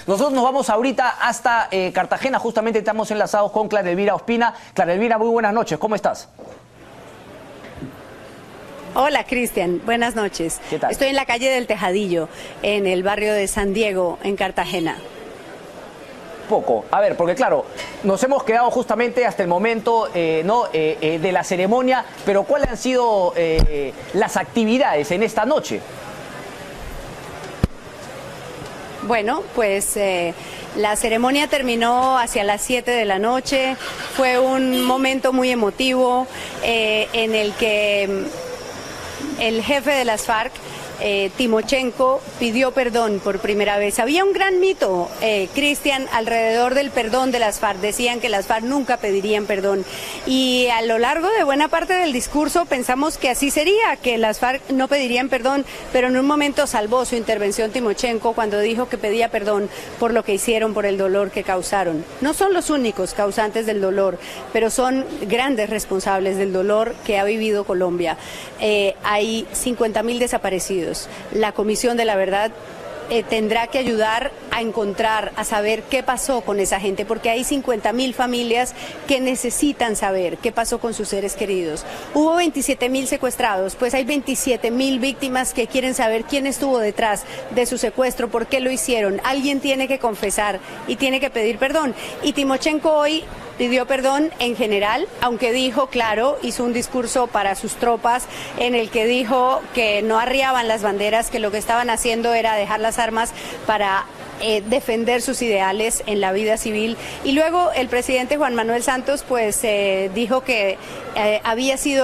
Nosotros nos vamos ahorita hasta Cartagena, justamente estamos enlazados con Clara Elvira Ospina. Clara Elvira, muy buenas noches, ¿cómo estás? Hola, Cristian. Buenas noches. ¿Qué tal? Estoy en la calle del Tejadillo, en el barrio de San Diego, en Cartagena. Poco. A ver, porque claro, nos hemos quedado justamente hasta el momento de la ceremonia, pero ¿cuáles han sido las actividades en esta noche? Bueno, pues la ceremonia terminó hacia las 7 de la noche. Fue un momento muy emotivo en el que el jefe de las FARC, Timochenko, pidió perdón por primera vez. Había un gran mito, Cristian, alrededor del perdón de las FARC. Decían que las FARC nunca pedirían perdón. Y a lo largo de buena parte del discurso pensamos que así sería, que las FARC no pedirían perdón, pero en un momento salvó su intervención Timochenko cuando dijo que pedía perdón por lo que hicieron, por el dolor que causaron. No son los únicos causantes del dolor, pero son grandes responsables del dolor que ha vivido Colombia. Hay 50.000 desaparecidos. La Comisión de la Verdad tendrá que ayudar a encontrar, a saber qué pasó con esa gente, porque hay 50.000 familias que necesitan saber qué pasó con sus seres queridos. Hubo 27.000 secuestrados, pues hay 27.000 víctimas que quieren saber quién estuvo detrás de su secuestro, por qué lo hicieron. Alguien tiene que confesar y tiene que pedir perdón. Y Timochenko hoy pidió perdón en general, aunque dijo, claro, hizo un discurso para sus tropas en el que dijo que no arriaban las banderas, que lo que estaban haciendo era dejar las armas para defender sus ideales en la vida civil. Y luego el presidente Juan Manuel Santos pues dijo que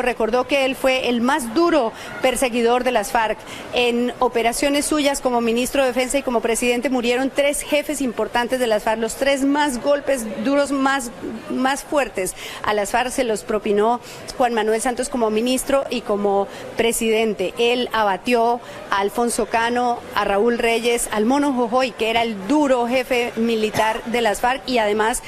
recordó que él fue el más duro perseguidor de las FARC. En operaciones suyas como ministro de Defensa y como presidente murieron 3 jefes importantes de las FARC. Los 3 más golpes duros, más fuertes a las FARC se los propinó Juan Manuel Santos como ministro y como presidente. Él abatió a Alfonso Cano, a Raúl Reyes, al Mono Jojoy, que era el duro jefe militar de las FARC, y además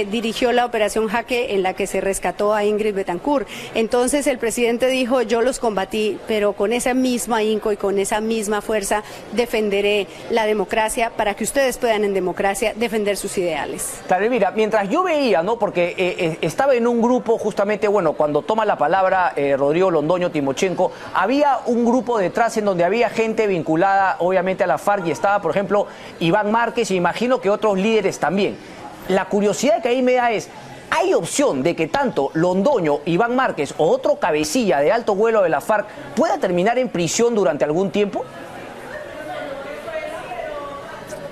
dirigió la operación Jaque en la que se rescató a Ingrid Betancourt. Entonces el presidente dijo, yo los combatí, pero con esa misma ahínco y con esa misma fuerza defenderé la democracia para que ustedes puedan en democracia defender sus ideales. Claro, mira, mientras yo veía, ¿no? Porque estaba en un grupo justamente, bueno, cuando toma la palabra Rodrigo Londoño, Timochenko, había un grupo detrás en donde había gente vinculada obviamente a la FARC y estaba, por ejemplo, Iván Márquez, y imagino que otros líderes también. La curiosidad que ahí me da es, ¿hay opción de que tanto Londoño, Iván Márquez o otro cabecilla de alto vuelo de la FARC pueda terminar en prisión durante algún tiempo?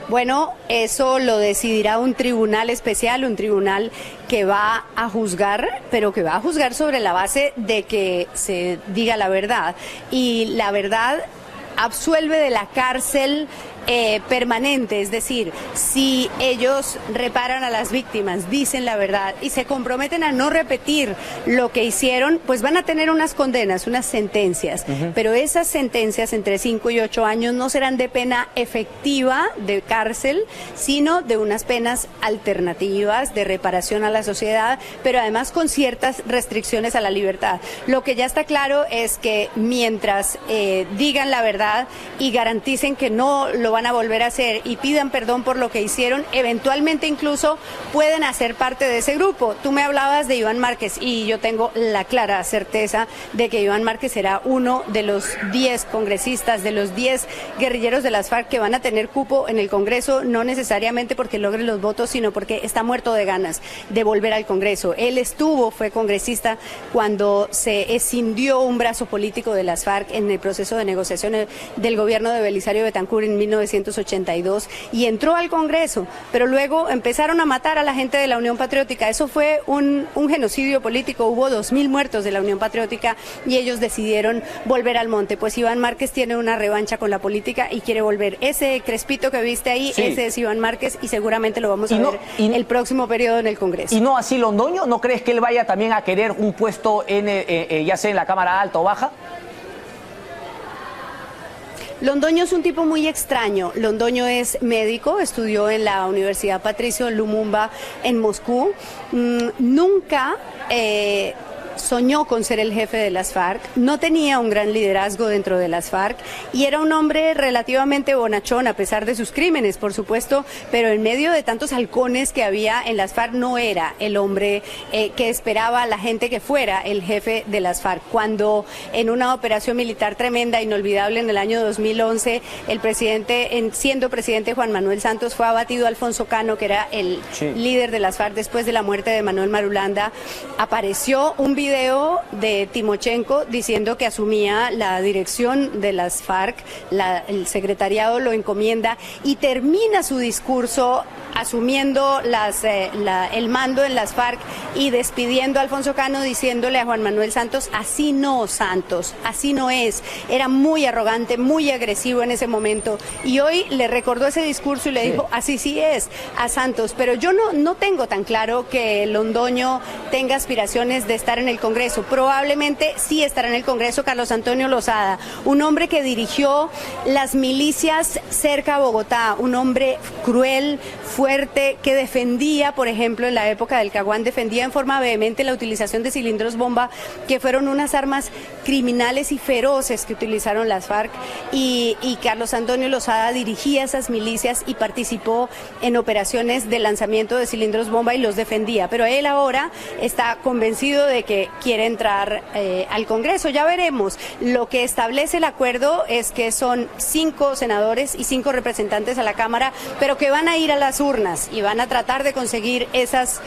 Bueno, eso lo decidirá un tribunal especial, un tribunal que va a juzgar, pero que va a juzgar sobre la base de que se diga la verdad. Y la verdad absuelve de la cárcel permanente, es decir, si ellos reparan a las víctimas, dicen la verdad y se comprometen a no repetir lo que hicieron, pues van a tener unas condenas, unas sentencias, pero esas sentencias entre 5 y 8 años no serán de pena efectiva de cárcel, sino de unas penas alternativas de reparación a la sociedad, pero además con ciertas restricciones a la libertad. Lo que ya está claro es que mientras digan la verdad y garanticen que no lo van a volver a hacer y pidan perdón por lo que hicieron, eventualmente incluso pueden hacer parte de ese grupo. Tú me hablabas de Iván Márquez y yo tengo la clara certeza de que Iván Márquez será uno de los 10 congresistas, de los 10 guerrilleros de las FARC que van a tener cupo en el Congreso, no necesariamente porque logre los votos, sino porque está muerto de ganas de volver al Congreso. Él fue congresista cuando se escindió un brazo político de las FARC en el proceso de negociación del gobierno de Belisario Betancourt en 1982 y entró al Congreso, pero luego empezaron a matar a la gente de la Unión Patriótica. Eso fue un genocidio político, hubo 2.000 muertos de la Unión Patriótica y ellos decidieron volver al monte. Pues Iván Márquez tiene una revancha con la política y quiere volver. Ese crespito que viste ahí, sí, ese es Iván Márquez y seguramente lo vamos a ver el próximo periodo en el Congreso. ¿Y no así Londoño? ¿No crees que él vaya también a querer un puesto ya sea en la Cámara Alta o Baja? Londoño es un tipo muy extraño. Londoño es médico, estudió en la Universidad Patricio Lumumba en Moscú. Nunca soñó con ser el jefe de las FARC, no tenía un gran liderazgo dentro de las FARC y era un hombre relativamente bonachón a pesar de sus crímenes, por supuesto, pero en medio de tantos halcones que había en las FARC no era el hombre que esperaba la gente que fuera el jefe de las FARC. Cuando en una operación militar tremenda, inolvidable en el año 2011, el presidente, siendo presidente Juan Manuel Santos, fue abatido Alfonso Cano, que era el líder de las FARC después de la muerte de Manuel Marulanda, apareció un video de Timochenko diciendo que asumía la dirección de las FARC, el secretariado lo encomienda y termina su discurso asumiendo el mando en las FARC y despidiendo a Alfonso Cano diciéndole a Juan Manuel Santos, así no, Santos, así no es. Era muy arrogante, muy agresivo en ese momento y hoy le recordó ese discurso y le dijo, así sí es a Santos, pero yo no tengo tan claro que Londoño tenga aspiraciones de estar en el Congreso. Probablemente sí estará en el Congreso Carlos Antonio Lozada, un hombre que dirigió las milicias cerca a Bogotá, un hombre cruel, fuerte, que defendía, por ejemplo, en la época del Caguán, defendía en forma vehemente la utilización de cilindros bomba, que fueron unas armas criminales y feroces que utilizaron las FARC, y Carlos Antonio Lozada dirigía esas milicias y participó en operaciones de lanzamiento de cilindros bomba y los defendía, pero él ahora está convencido de que quiere entrar al Congreso. Ya veremos. Lo que establece el acuerdo es que son 5 senadores y 5 representantes a la Cámara, pero que van a ir a las urnas y van a tratar de conseguir esas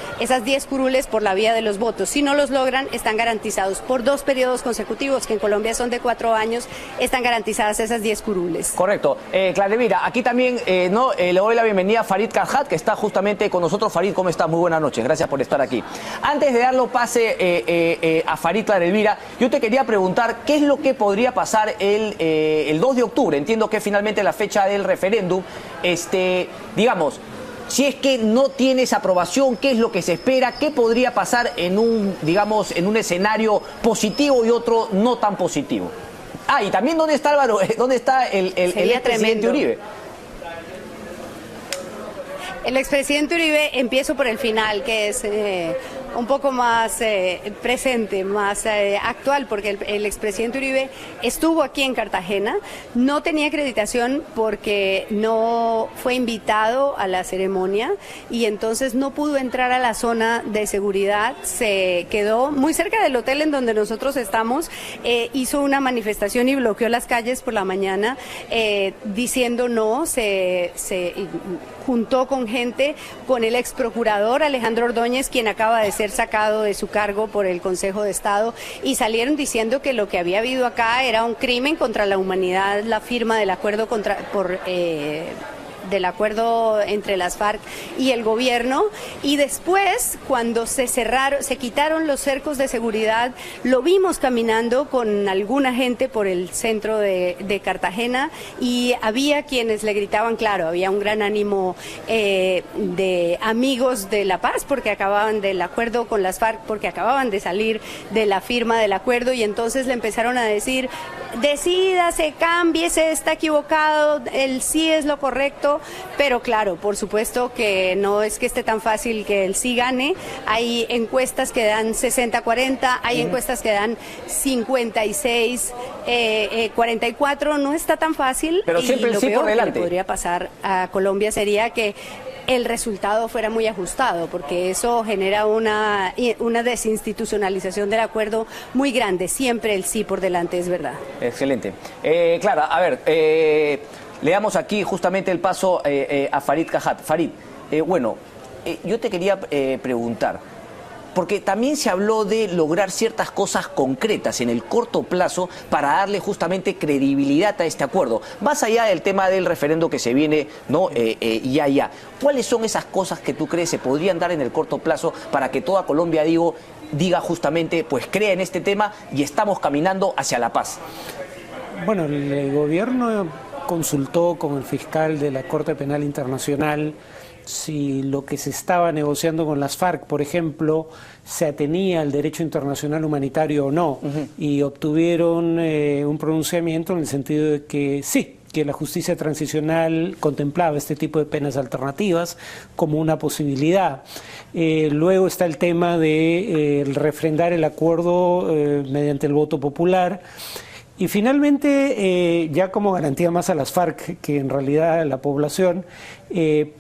10 curules por la vía de los votos. Si no los logran, están garantizados por 2 periodos consecutivos, que en Colombia son de 4 años, están garantizadas esas 10 curules. Correcto. Clademira, aquí también le doy la bienvenida a Farid Karhat, que está justamente con nosotros. Farid, ¿cómo estás? Muy buenas noches, gracias por estar aquí. Antes de darlo pase a Farid Clademira, yo te quería preguntar qué es lo que podría pasar el 2 de octubre. Entiendo que finalmente la fecha del referéndum, digamos, si es que no tienes aprobación, ¿qué es lo que se espera? ¿Qué podría pasar en un escenario positivo y otro no tan positivo? Y también ¿dónde está Álvaro? ¿Dónde está el expresidente Uribe? El expresidente Uribe, empiezo por el final, que es un poco más presente, más actual, porque el expresidente Uribe estuvo aquí en Cartagena, no tenía acreditación porque no fue invitado a la ceremonia y entonces no pudo entrar a la zona de seguridad, se quedó muy cerca del hotel en donde nosotros estamos, hizo una manifestación y bloqueó las calles por la mañana diciendo no, se juntó con gente, con el ex procurador Alejandro Ordóñez, quien acaba de ser sacado de su cargo por el Consejo de Estado, y salieron diciendo que lo que había habido acá era un crimen contra la humanidad, la firma del acuerdo del acuerdo entre las FARC y el gobierno, y después cuando se quitaron los cercos de seguridad, lo vimos caminando con alguna gente por el centro de Cartagena y había quienes le gritaban, claro, había un gran ánimo de amigos de la paz porque acababan del acuerdo con las FARC, porque acababan de salir de la firma del acuerdo y entonces le empezaron a decir, decídase, cámbiese, está equivocado, el sí es lo correcto. Pero claro, por supuesto que no es que esté tan fácil que el sí gane. Hay encuestas que dan 60-40, hay encuestas que dan 56-44, no está tan fácil. Pero siempre y lo el sí peor por delante. que le podría pasar a Colombia sería que el resultado fuera muy ajustado, porque eso genera una desinstitucionalización del acuerdo muy grande. Siempre el sí por delante, es verdad. Excelente. Clara, a ver, le damos aquí justamente el paso a Farid Karhat. Farid, yo te quería preguntar, porque también se habló de lograr ciertas cosas concretas en el corto plazo para darle justamente credibilidad a este acuerdo. Más allá del tema del referendo que se viene, ¿no? Ya. ¿Cuáles son esas cosas que tú crees se podrían dar en el corto plazo para que toda Colombia, diga justamente, pues crea en este tema y estamos caminando hacia la paz? Bueno, el gobierno consultó con el fiscal de la Corte Penal Internacional si lo que se estaba negociando con las FARC, por ejemplo, se atenía al derecho internacional humanitario o no, y obtuvieron un pronunciamiento en el sentido de que sí, que la justicia transicional contemplaba este tipo de penas alternativas como una posibilidad. Luego está el tema de refrendar el acuerdo mediante el voto popular. Y finalmente, ya como garantía más a las FARC que en realidad a la población,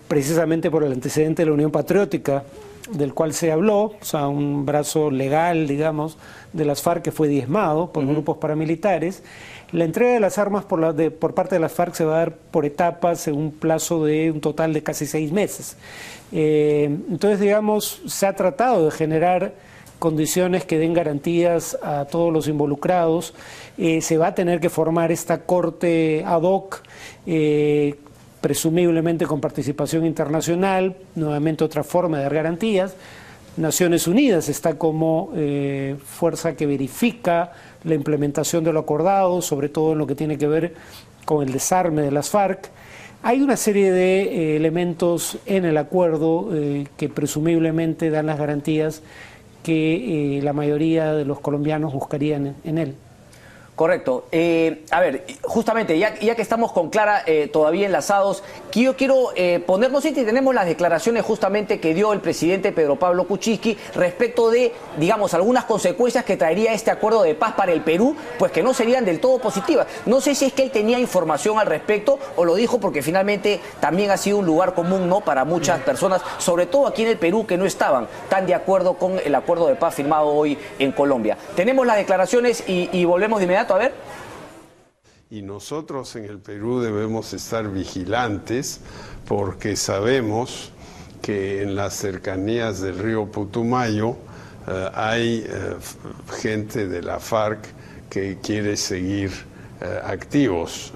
precisamente por el antecedente de la Unión Patriótica, del cual se habló, o sea, un brazo legal, digamos, de las FARC que fue diezmado por grupos paramilitares. La entrega de las armas por parte de las FARC se va a dar por etapas en un plazo de un total de casi 6 meses. Entonces, digamos, se ha tratado de generar condiciones que den garantías a todos los involucrados. Se va a tener que formar esta corte ad hoc, presumiblemente con participación internacional, nuevamente otra forma de dar garantías. Naciones Unidas está como fuerza que verifica la implementación de lo acordado, sobre todo en lo que tiene que ver con el desarme de las FARC. Hay una serie de elementos en el acuerdo que presumiblemente dan las garantías que la mayoría de los colombianos buscarían en él. Correcto. A ver, justamente, ya que estamos con Clara todavía enlazados, que yo quiero ponernos, y tenemos las declaraciones justamente que dio el presidente Pedro Pablo Kuczynski respecto de, digamos, algunas consecuencias que traería este acuerdo de paz para el Perú, pues que no serían del todo positivas. No sé si es que él tenía información al respecto o lo dijo porque finalmente también ha sido un lugar común, ¿no?, para muchas personas, sobre todo aquí en el Perú, que no estaban tan de acuerdo con el acuerdo de paz firmado hoy en Colombia. Tenemos las declaraciones y volvemos de inmediato. A ver. Y nosotros en el Perú debemos estar vigilantes porque sabemos que en las cercanías del río Putumayo hay gente de la FARC que quiere seguir activos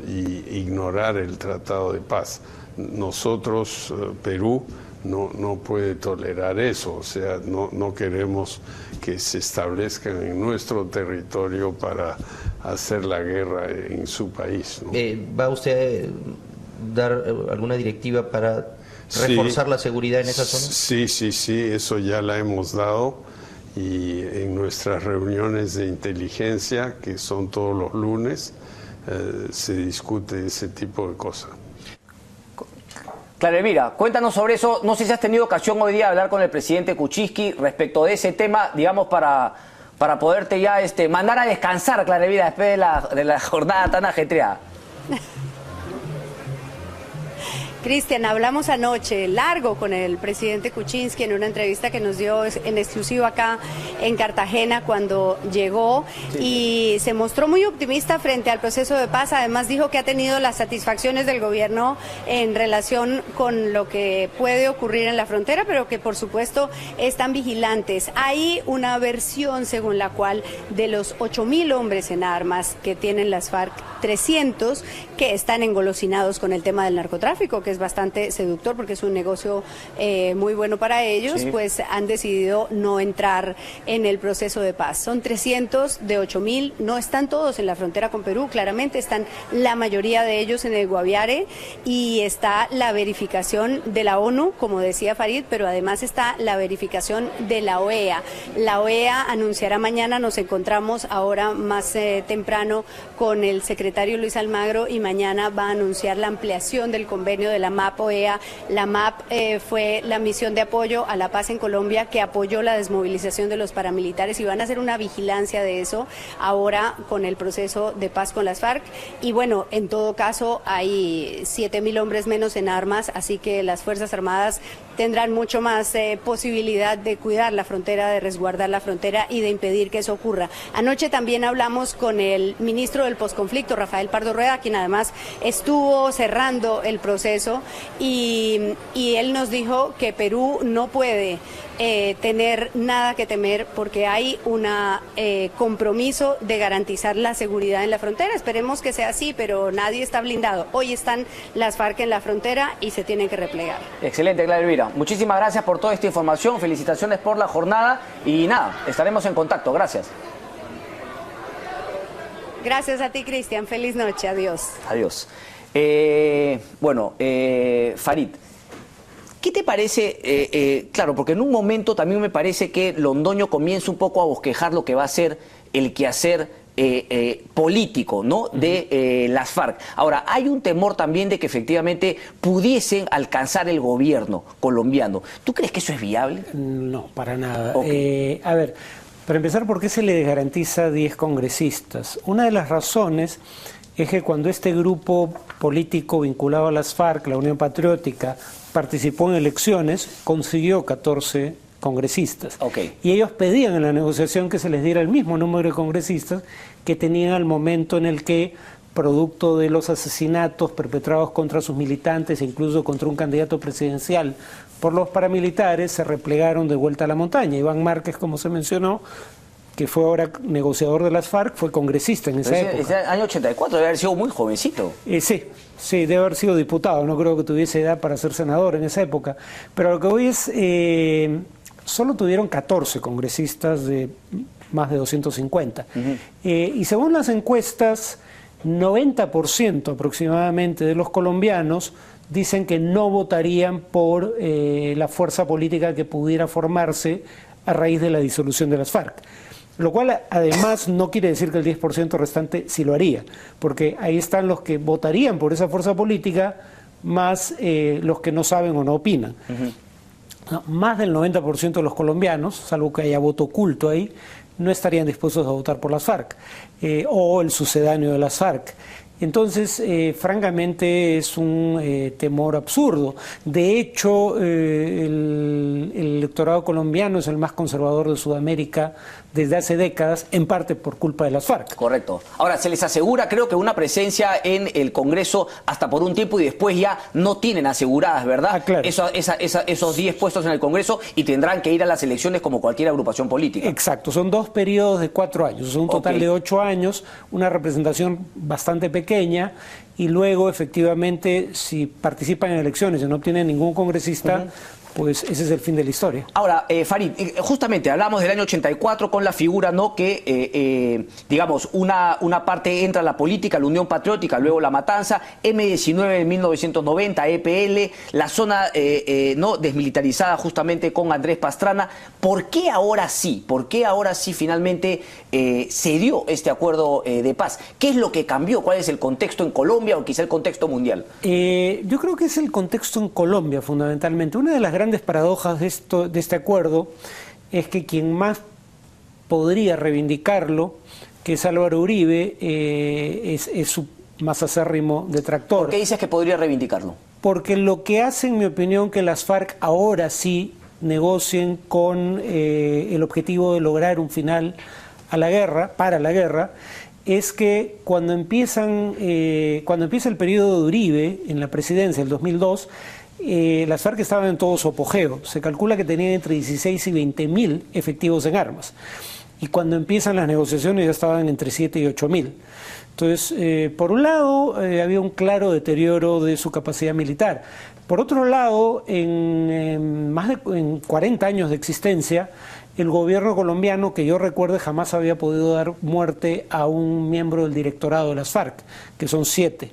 y ignorar el Tratado de Paz. Nosotros, Perú, no puede tolerar eso, o sea, no queremos que se establezcan en nuestro territorio para hacer la guerra en su país, ¿no? ¿Va usted a dar alguna directiva para reforzar la seguridad en esa zona? Sí, eso ya la hemos dado, y en nuestras reuniones de inteligencia, que son todos los lunes, se discute ese tipo de cosas. Clara Elvira, cuéntanos sobre eso. No sé si has tenido ocasión hoy día de hablar con el presidente Kuczynski respecto de ese tema, digamos, para poderte ya mandar a descansar, Clara Elvira, después de la jornada tan ajetreada. Cristian, hablamos anoche largo con el presidente Kuczynski en una entrevista que nos dio en exclusiva acá en Cartagena cuando llegó, y se mostró muy optimista frente al proceso de paz. Además dijo que ha tenido las satisfacciones del gobierno en relación con lo que puede ocurrir en la frontera, pero que por supuesto están vigilantes. Hay una versión según la cual de los 8.000 hombres en armas que tienen las FARC, 300 que están engolosinados con el tema del narcotráfico, que es bastante seductor porque es un negocio muy bueno para ellos, pues han decidido no entrar en el proceso de paz. Son 300 de 8.000, no están todos en la frontera con Perú, claramente están la mayoría de ellos en el Guaviare, y está la verificación de la ONU, como decía Farid, pero además está la verificación de la OEA. La OEA anunciará mañana, nos encontramos ahora más temprano con el secretario Luis Almagro, y mañana va a anunciar la ampliación del convenio de la MAP-OEA. La MAP fue la misión de apoyo a la paz en Colombia que apoyó la desmovilización de los paramilitares, y van a hacer una vigilancia de eso ahora con el proceso de paz con las FARC. Y bueno, en todo caso hay 7.000 hombres menos en armas, así que las Fuerzas Armadas tendrán mucho más posibilidad de cuidar la frontera, de resguardar la frontera y de impedir que eso ocurra. Anoche también hablamos con el ministro del posconflicto, Rafael Pardo Rueda, quien además estuvo cerrando el proceso, y él nos dijo que Perú no puede tener nada que temer porque hay un compromiso de garantizar la seguridad en la frontera. Esperemos que sea así, pero nadie está blindado. Hoy están las FARC en la frontera y se tienen que replegar. Excelente, Clara Elvira. Muchísimas gracias por toda esta información. Felicitaciones por la jornada y nada, estaremos en contacto. Gracias. Gracias a ti, Cristian. Feliz noche. Adiós. Adiós. Farid, ¿qué te parece? Claro, porque en un momento también me parece que Londoño comienza un poco a bosquejar lo que va a ser el quehacer político, ¿no?, de las FARC. Ahora, hay un temor también de que efectivamente pudiesen alcanzar el gobierno colombiano. ¿Tú crees que eso es viable? No, para nada. Okay. A ver, para empezar, ¿por qué se le garantiza 10 congresistas? Una de las razones es que cuando este grupo político vinculado a las FARC, la Unión Patriótica, participó en elecciones, consiguió 14 congresistas. Okay. Y ellos pedían en la negociación que se les diera el mismo número de congresistas que tenían al momento en el que, producto de los asesinatos perpetrados contra sus militantes e incluso contra un candidato presidencial por los paramilitares, se replegaron de vuelta a la montaña. Iván Márquez, como se mencionó, que fue ahora negociador de las FARC, fue congresista en esa época. Ese año 84, debe haber sido muy jovencito. Sí, debe haber sido diputado, no creo que tuviese edad para ser senador en esa época. Pero lo que voy es, solo tuvieron 14 congresistas de más de 250. Y según las encuestas, 90% aproximadamente de los colombianos dicen que no votarían por la fuerza política que pudiera formarse a raíz de la disolución de las FARC. Lo cual además no quiere decir que el 10% restante sí lo haría, porque ahí están los que votarían por esa fuerza política más los que no saben o no opinan. No, más del 90% de los colombianos, salvo que haya voto oculto ahí, no estarían dispuestos a votar por las FARC o el sucedáneo de las FARC. Entonces, francamente, es un temor absurdo. De hecho, el electorado colombiano es el más conservador de Sudamérica desde hace décadas, en parte por culpa de las FARC. Correcto. Ahora, se les asegura, creo que una presencia en el Congreso hasta por un tiempo y después ya no tienen aseguradas, ¿verdad? Claro. Esos 10 puestos en el Congreso y tendrán que ir a las elecciones como cualquier agrupación política. Exacto. Son 2 periodos de 4 años. Son un total de 8 años, una representación bastante pequeña y luego, efectivamente, si participan en elecciones y no obtienen ningún congresista, pues ese es el fin de la historia. Ahora, Farid, justamente hablamos del año 84 con la figura, ¿no?, que, digamos, una parte entra a la política, la Unión Patriótica, luego la Matanza, M19 en 1990, EPL, la zona no desmilitarizada justamente con Andrés Pastrana. ¿Por qué ahora sí? ¿Por qué ahora sí finalmente se dio este acuerdo de paz? ¿Qué es lo que cambió? ¿Cuál es el contexto en Colombia o quizá el contexto mundial? Yo creo que es el contexto en Colombia, fundamentalmente. Una de las grandes paradojas de este acuerdo es que quien más podría reivindicarlo, que es Álvaro Uribe, es su más acérrimo detractor. ¿Por qué dices que podría reivindicarlo? Porque lo que hace, en mi opinión, que las FARC ahora sí negocien con el objetivo de lograr un final a la guerra, para la guerra, es que cuando empieza el periodo de Uribe en la presidencia, el 2002, las FARC estaban en todo su apogeo. Se calcula que tenían entre 16 y 20.000 efectivos en armas. Y cuando empiezan las negociaciones ya estaban entre 7 y 8.000. Entonces, por un lado, había un claro deterioro de su capacidad militar. Por otro lado, en 40 años de existencia, el gobierno colombiano, que yo recuerde, jamás había podido dar muerte a un miembro del directorado de las FARC, que son 7.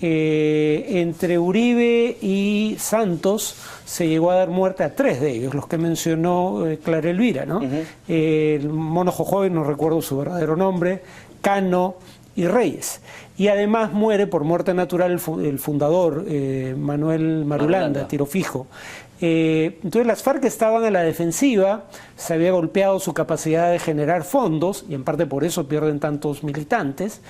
Entre Uribe y Santos se llegó a dar muerte a 3 de ellos, los que mencionó Clara Elvira, ¿no? El Mono Jojoy, no recuerdo su verdadero nombre, Cano y Reyes. Y además muere por muerte natural el fundador, Manuel Marulanda, tiro fijo. Entonces las FARC estaban a la defensiva, se había golpeado su capacidad de generar fondos, y en parte por eso pierden tantos militantes,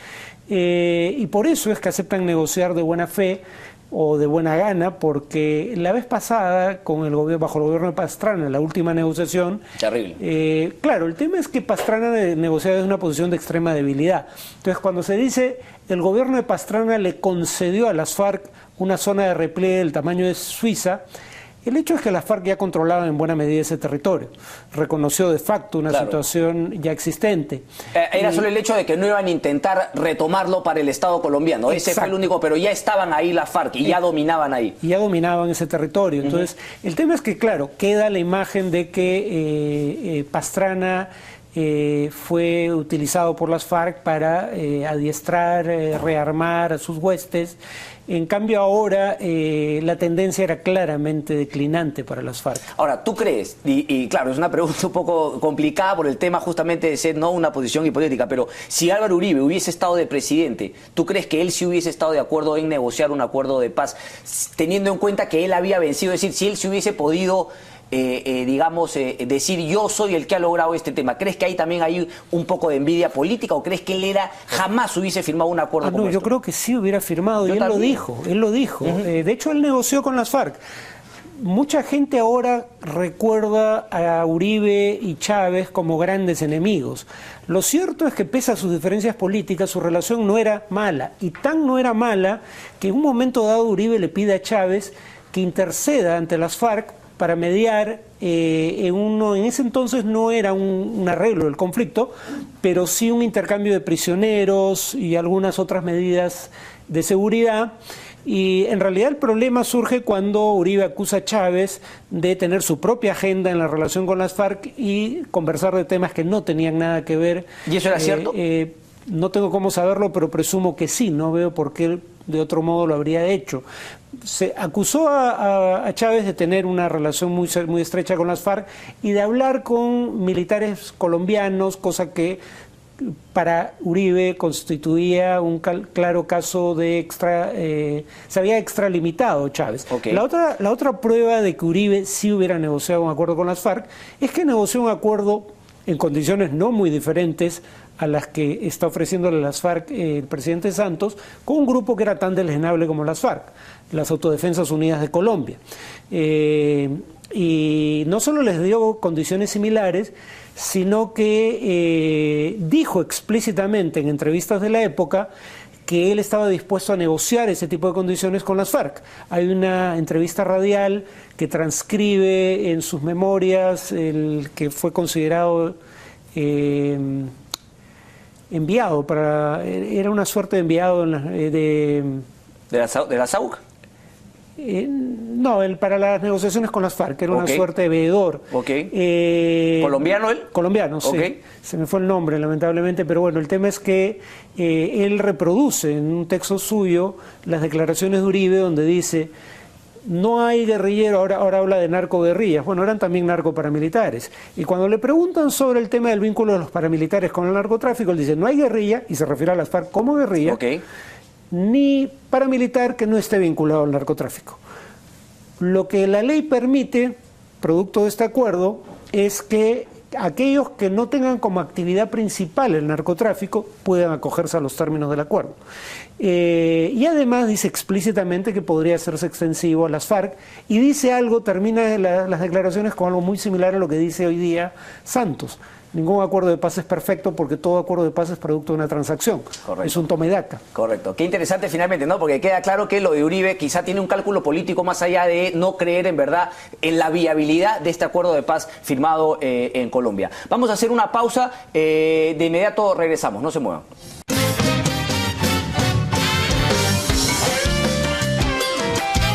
y por eso es que aceptan negociar de buena fe o de buena gana, porque la vez pasada, bajo el gobierno de Pastrana, la última negociación... Terrible. Claro, el tema es que Pastrana negociaba desde una posición de extrema debilidad. Entonces, cuando se dice el gobierno de Pastrana le concedió a las FARC una zona de repliegue del tamaño de Suiza, el hecho es que las FARC ya controlaban en buena medida ese territorio, reconoció de facto una situación ya existente. Era solo el hecho de que no iban a intentar retomarlo para el Estado colombiano, ese fue el único, pero ya estaban ahí las FARC y ya dominaban ahí. Y ya dominaban ese territorio. Entonces, el tema es que, claro, queda la imagen de que Pastrana fue utilizado por las FARC para adiestrar, rearmar a sus huestes, En cambio ahora la tendencia era claramente declinante para las FARC. Ahora, ¿tú crees? Y claro, es una pregunta un poco complicada por el tema justamente de ser no una posición hipotética, pero si Álvaro Uribe hubiese estado de presidente, ¿tú crees que él sí hubiese estado de acuerdo en negociar un acuerdo de paz, teniendo en cuenta que él había vencido? Es decir, si él se hubiese podido, decir yo soy el que ha logrado este tema, ¿crees que ahí también hay un poco de envidia política o crees que él jamás hubiese firmado un acuerdo como No, esto? yo creo que sí hubiera firmado, y él lo dijo. De hecho, él negoció con las FARC. Mucha gente ahora recuerda a Uribe y Chávez como grandes enemigos. Lo cierto es que pese a sus diferencias políticas, su relación no era mala. Y tan no era mala que en un momento dado Uribe le pide a Chávez que interceda ante las FARC para mediar en ese entonces no era un arreglo del conflicto, pero sí un intercambio de prisioneros y algunas otras medidas de seguridad. Y en realidad el problema surge cuando Uribe acusa a Chávez de tener su propia agenda en la relación con las FARC y conversar de temas que no tenían nada que ver. ¿Y eso era cierto? No tengo cómo saberlo, pero presumo que sí, no veo por qué de otro modo lo habría hecho. Se acusó a Chávez de tener una relación muy estrecha con las FARC y de hablar con militares colombianos, cosa que para Uribe constituía un claro caso de se había extralimitado Chávez. Okay. La otra prueba de que Uribe sí hubiera negociado un acuerdo con las FARC es que negoció un acuerdo en condiciones no muy diferentes a las que está ofreciéndole las FARC el presidente Santos, con un grupo que era tan deleznable como las FARC, las Autodefensas Unidas de Colombia. Y no solo les dio condiciones similares, sino que dijo explícitamente en entrevistas de la época que él estaba dispuesto a negociar ese tipo de condiciones con las FARC. Hay una entrevista radial que transcribe en sus memorias el que fue considerado enviado era una suerte de enviado ¿De la SAUC? No, para las negociaciones con las FARC, era una suerte de veedor. ¿Colombiano él? Colombiano, sí. Se me fue el nombre, lamentablemente, pero bueno, el tema es que él reproduce en un texto suyo las declaraciones de Uribe, donde dice: no hay guerrillero, ahora habla de narcoguerrillas. Bueno, eran también narcoparamilitares. Y cuando le preguntan sobre el tema del vínculo de los paramilitares con el narcotráfico, él dice: no hay guerrilla, y se refiere a las FARC como guerrilla, ni paramilitar que no esté vinculado al narcotráfico. Lo que la ley permite, producto de este acuerdo, es que aquellos que no tengan como actividad principal el narcotráfico puedan acogerse a los términos del acuerdo. Y además dice explícitamente que podría hacerse extensivo a las FARC, y dice algo, termina las declaraciones con algo muy similar a lo que dice hoy día Santos: ningún acuerdo de paz es perfecto porque todo acuerdo de paz es producto de una transacción. Correcto. Es un toma y daca. Correcto. Qué interesante finalmente, ¿no? Porque queda claro que lo de Uribe quizá tiene un cálculo político más allá de no creer en verdad en la viabilidad de este acuerdo de paz firmado en Colombia. Vamos a hacer una pausa, de inmediato regresamos, no se muevan.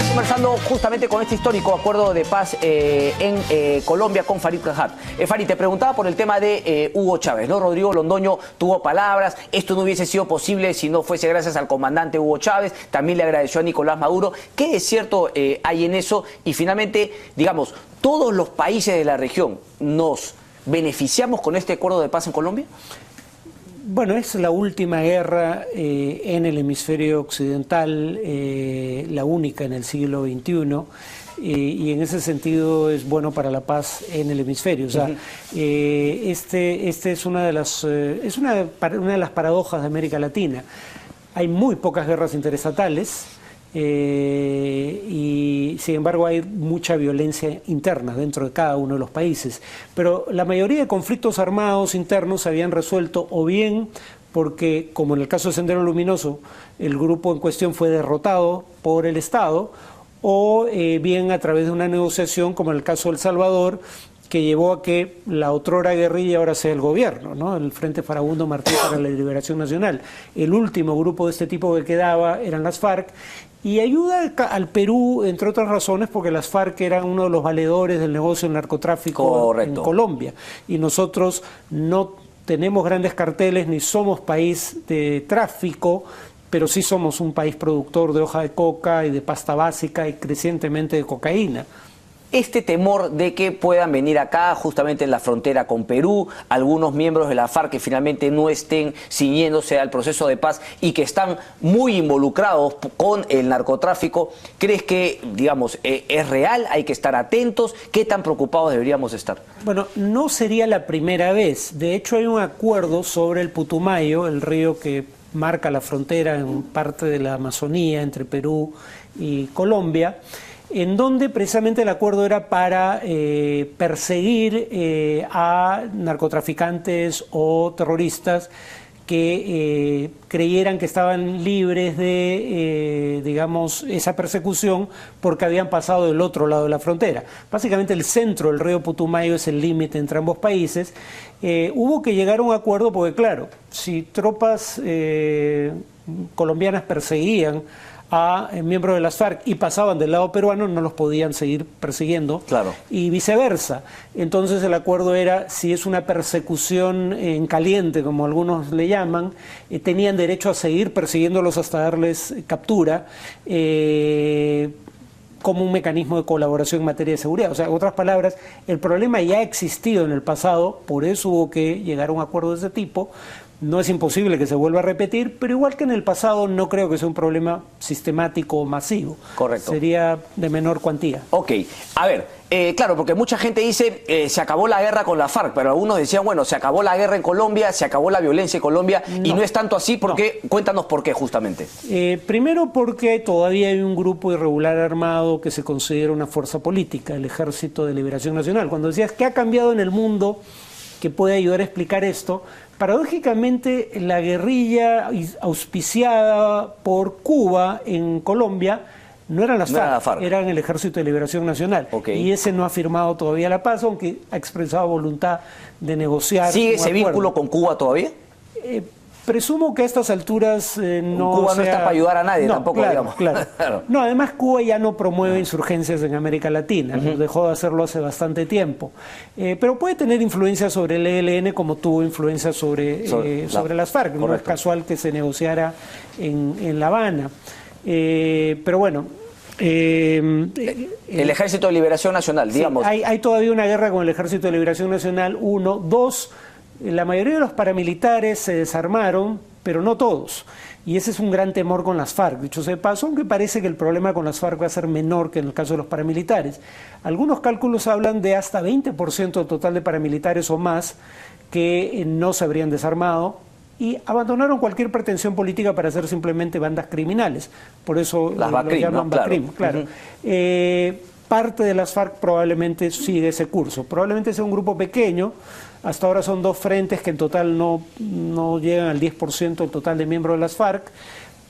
Conversando justamente con este histórico acuerdo de paz en Colombia con Farid Cajat. Farid, te preguntaba por el tema de Hugo Chávez, ¿no? Rodrigo Londoño tuvo palabras, esto no hubiese sido posible si no fuese gracias al comandante Hugo Chávez, también le agradeció a Nicolás Maduro. ¿Qué de cierto hay en eso? Y finalmente, digamos, ¿todos los países de la región nos beneficiamos con este acuerdo de paz en Colombia? Bueno, es la última guerra en el hemisferio occidental, la única en el siglo XXI, y en ese sentido es bueno para la paz en el hemisferio. O sea, este es una de las paradojas de América Latina. Hay muy pocas guerras interestatales, y sin embargo hay mucha violencia interna dentro de cada uno de los países, pero la mayoría de conflictos armados internos se habían resuelto o bien porque, como en el caso de Sendero Luminoso, el grupo en cuestión fue derrotado por el Estado, o bien a través de una negociación, como en el caso de El Salvador, que llevó a que la otrora guerrilla ahora sea el gobierno, ¿no? El Frente Farabundo Martí para la Liberación Nacional. El último grupo de este tipo que quedaba eran las FARC, y ayuda al Perú, entre otras razones, porque las FARC eran uno de los valedores del negocio del narcotráfico en Colombia, y nosotros no tenemos grandes carteles ni somos país de tráfico, pero sí somos un país productor de hoja de coca y de pasta básica y crecientemente de cocaína. Este temor de que puedan venir acá, justamente en la frontera con Perú, algunos miembros de la FARC que finalmente no estén ciñéndose al proceso de paz y que están muy involucrados con el narcotráfico, ¿crees que, digamos, es real? ¿Hay que estar atentos? ¿Qué tan preocupados deberíamos estar? Bueno, no sería la primera vez. De hecho, hay un acuerdo sobre el Putumayo, el río que marca la frontera en parte de la Amazonía entre Perú y Colombia, en donde precisamente el acuerdo era para perseguir a narcotraficantes o terroristas que creyeran que estaban libres de, digamos, esa persecución porque habían pasado del otro lado de la frontera. Básicamente el centro del río Putumayo es el límite entre ambos países. Hubo que llegar a un acuerdo porque, claro, si tropas colombianas perseguían a miembros de las FARC y pasaban del lado peruano, no los podían seguir persiguiendo, claro, y viceversa. Entonces el acuerdo era, si es una persecución en caliente, como algunos le llaman, tenían derecho a seguir persiguiéndolos hasta darles captura, como un mecanismo de colaboración en materia de seguridad. O sea, en otras palabras, el problema ya ha existido en el pasado, por eso hubo que llegar a un acuerdo de ese tipo. No es imposible que se vuelva a repetir, pero igual que en el pasado no creo que sea un problema sistemático o masivo. Correcto. Sería de menor cuantía. Ok, a ver, claro, porque mucha gente dice se acabó la guerra con la FARC, pero algunos decían, bueno, se acabó la guerra en Colombia, se acabó la violencia en Colombia, y no es tanto así, porque cuéntanos por qué justamente. Primero porque todavía hay un grupo irregular armado que se considera una fuerza política, el Ejército de Liberación Nacional. Cuando decías, ¿qué ha cambiado en el mundo que puede ayudar a explicar esto? Paradójicamente, la guerrilla auspiciada por Cuba en Colombia no eran las FARC, eran el Ejército de Liberación Nacional. Okay. Y ese no ha firmado todavía la paz, aunque ha expresado voluntad de negociar. ¿Sigue ese vínculo con Cuba todavía? Presumo que a estas alturas no Cuba no está para ayudar a nadie tampoco, claro, digamos. Claro. No, además Cuba ya no promueve insurgencias en América Latina, dejó de hacerlo hace bastante tiempo. Pero puede tener influencia sobre el ELN como tuvo influencia sobre las FARC. Correcto. No es casual que se negociara en La Habana. Pero bueno... el Ejército de Liberación Nacional, digamos. Sí, hay todavía una guerra con el Ejército de Liberación Nacional, 1, 2... La mayoría de los paramilitares se desarmaron, pero no todos. Y ese es un gran temor con las FARC. Dicho sea de paso, aunque parece que el problema con las FARC va a ser menor que en el caso de los paramilitares. Algunos cálculos hablan de hasta 20% del total de paramilitares o más que no se habrían desarmado y abandonaron cualquier pretensión política para ser simplemente bandas criminales. Por eso las lo llaman BACRIM, claro. Parte de las FARC probablemente sigue ese curso. Probablemente sea un grupo pequeño. Hasta ahora son 2 frentes que en total no llegan al 10% del total de miembros de las FARC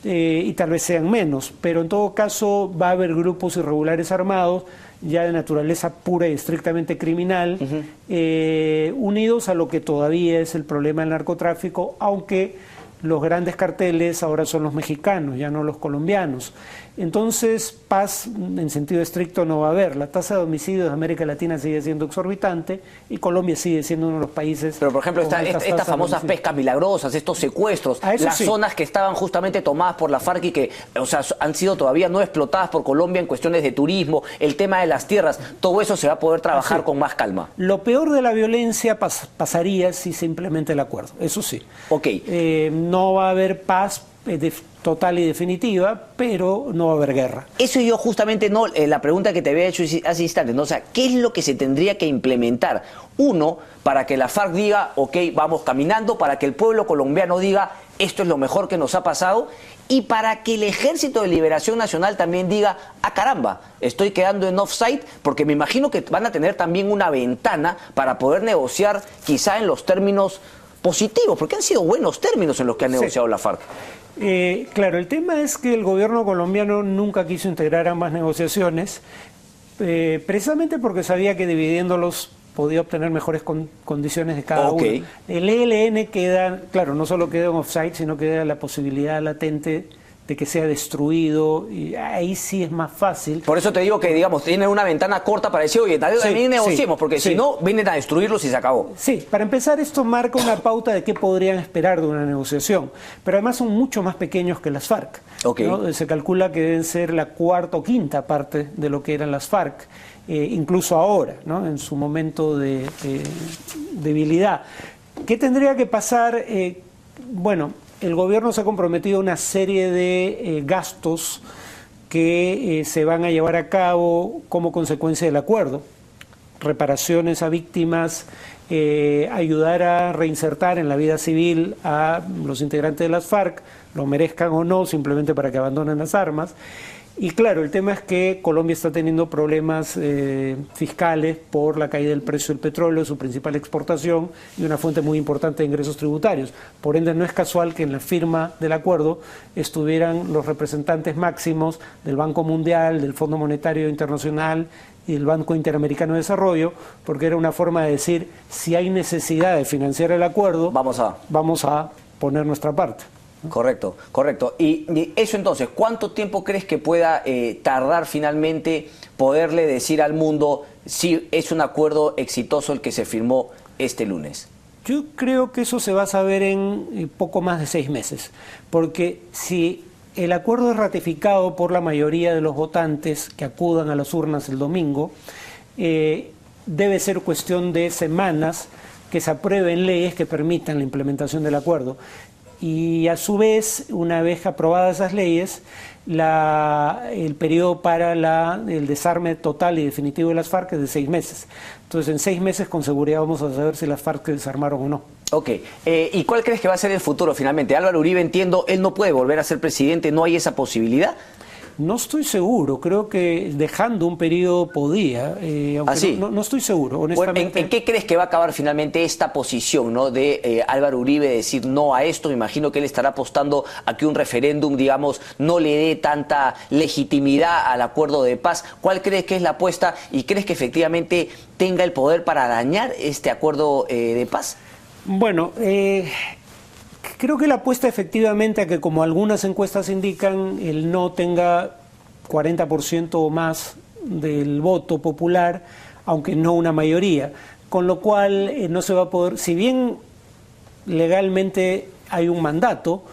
y tal vez sean menos. Pero en todo caso va a haber grupos irregulares armados ya de naturaleza pura y estrictamente criminal, unidos a lo que todavía es el problema del narcotráfico, aunque los grandes carteles ahora son los mexicanos, ya no los colombianos. Entonces, paz en sentido estricto no va a haber. La tasa de homicidios de América Latina sigue siendo exorbitante y Colombia sigue siendo uno de los países... Pero, por ejemplo, estas famosas pescas milagrosas, estos secuestros, las zonas que estaban justamente tomadas por la FARC y que, o sea, han sido todavía no explotadas por Colombia en cuestiones de turismo, el tema de las tierras, todo eso se va a poder trabajar con más calma. Lo peor de la violencia pasaría si se implementa el acuerdo, eso sí. Ok. No va a haber paz total y definitiva, pero no va a haber guerra. Eso yo justamente la pregunta que te había hecho hace instantes, ¿no? O sea, ¿qué es lo que se tendría que implementar? Uno, para que la FARC diga, ok, vamos caminando, para que el pueblo colombiano diga, esto es lo mejor que nos ha pasado, y para que el Ejército de Liberación Nacional también diga, ah caramba, estoy quedando en offside, porque me imagino que van a tener también una ventana para poder negociar quizá en los términos positivos, porque han sido buenos términos en los que ha negociado la FARC. Claro, el tema es que el gobierno colombiano nunca quiso integrar ambas negociaciones, precisamente porque sabía que dividiéndolos podía obtener mejores condiciones de cada uno. El ELN queda, claro, no solo queda en offside, sino queda la posibilidad latente de que sea destruido, y ahí sí es más fácil. Por eso te digo que, digamos, tienen una ventana corta para decir, oye, también negociemos, porque si no, vienen a destruirlos y se acabó. Sí, para empezar, esto marca una pauta de qué podrían esperar de una negociación, pero además son mucho más pequeños que las FARC. Okay. ¿No? Se calcula que deben ser la cuarta o quinta parte de lo que eran las FARC, incluso ahora, ¿no? En su momento de debilidad. ¿Qué tendría que pasar? Bueno, el gobierno se ha comprometido a una serie de gastos que se van a llevar a cabo como consecuencia del acuerdo. Reparaciones a víctimas, ayudar a reinsertar en la vida civil a los integrantes de las FARC, lo merezcan o no, simplemente para que abandonen las armas. Y claro, el tema es que Colombia está teniendo problemas fiscales por la caída del precio del petróleo, su principal exportación y una fuente muy importante de ingresos tributarios. Por ende, no es casual que en la firma del acuerdo estuvieran los representantes máximos del Banco Mundial, del Fondo Monetario Internacional y del Banco Interamericano de Desarrollo, porque era una forma de decir, si hay necesidad de financiar el acuerdo, vamos a poner nuestra parte. Correcto, correcto. Y eso entonces, ¿cuánto tiempo crees que pueda tardar finalmente poderle decir al mundo si es un acuerdo exitoso el que se firmó este lunes? Yo creo que eso se va a saber en poco más de 6 meses, porque si el acuerdo es ratificado por la mayoría de los votantes que acudan a las urnas el domingo, debe ser cuestión de semanas que se aprueben leyes que permitan la implementación del acuerdo. Y a su vez, una vez aprobadas esas leyes, el periodo para el desarme total y definitivo de las FARC es de 6 meses. Entonces, en 6 meses con seguridad vamos a saber si las FARC se desarmaron o no. Ok. ¿Y cuál crees que va a ser el futuro finalmente? Álvaro Uribe, entiendo, él no puede volver a ser presidente, ¿no hay esa posibilidad? No estoy seguro, creo que dejando un periodo podía, aunque no estoy seguro, honestamente. Bueno, ¿en qué crees que va a acabar finalmente esta posición, ¿no? De Álvaro Uribe decir no a esto? Me imagino que él estará apostando a que un referéndum, digamos, no le dé tanta legitimidad al acuerdo de paz. ¿Cuál crees que es la apuesta y crees que efectivamente tenga el poder para dañar este acuerdo de paz? Bueno, creo que la apuesta efectivamente a que, como algunas encuestas indican, el no tenga 40% o más del voto popular, aunque no una mayoría, con lo cual no se va a poder, si bien legalmente hay un mandato,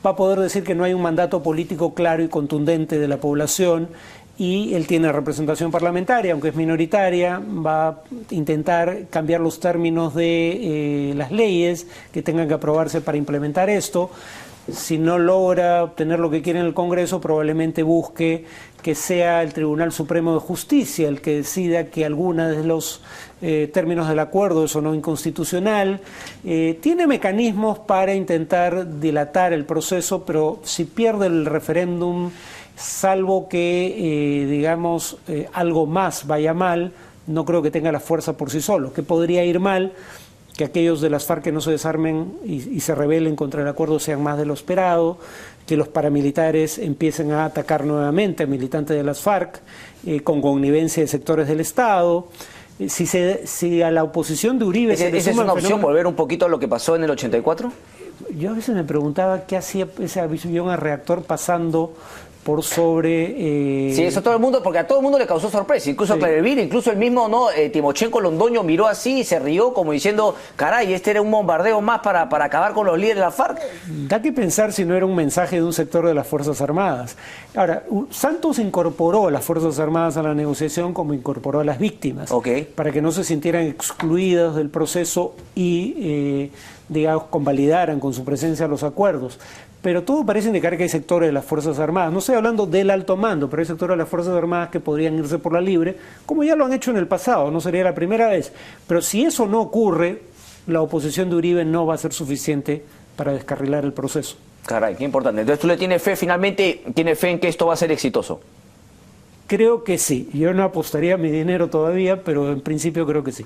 va a poder decir que no hay un mandato político claro y contundente de la población, y él tiene representación parlamentaria, aunque es minoritaria, va a intentar cambiar los términos de las leyes que tengan que aprobarse para implementar esto. Si no logra obtener lo que quiere en el Congreso, probablemente busque que sea el Tribunal Supremo de Justicia el que decida que alguna de los términos del acuerdo es o no inconstitucional. Tiene mecanismos para intentar dilatar el proceso, pero si pierde el referéndum, salvo que, digamos, algo más vaya mal, no creo que tenga la fuerza por sí solo. Que podría ir mal, que aquellos de las FARC que no se desarmen y se rebelen contra el acuerdo sean más de lo esperado, que los paramilitares empiecen a atacar nuevamente a militantes de las FARC, con connivencia de sectores del Estado. Si a la oposición de Uribe se le ¿Esa es suma una opción, volver un poquito a lo que pasó en el 84? Yo a veces me preguntaba qué hacía ese avión a reactor pasando por sobre... Sí, eso todo el mundo, porque a todo el mundo le causó sorpresa, incluso a Clareville, incluso el mismo Timochenko Londoño miró así y se rió como diciendo, caray, este era un bombardeo más para acabar con los líderes de la FARC. Da que pensar si no era un mensaje de un sector de las Fuerzas Armadas. Ahora, Santos incorporó a las Fuerzas Armadas a la negociación como incorporó a las víctimas, para que no se sintieran excluidas del proceso y, digamos, convalidaran con su presencia los acuerdos. Pero todo parece indicar que hay sectores de las Fuerzas Armadas, no estoy hablando del alto mando, pero hay sectores de las Fuerzas Armadas que podrían irse por la libre, como ya lo han hecho en el pasado, no sería la primera vez. Pero si eso no ocurre, la oposición de Uribe no va a ser suficiente para descarrilar el proceso. Caray, qué importante. Entonces, ¿tú le tienes fe finalmente, tienes fe en que esto va a ser exitoso? Creo que sí. Yo no apostaría mi dinero todavía, pero en principio creo que sí.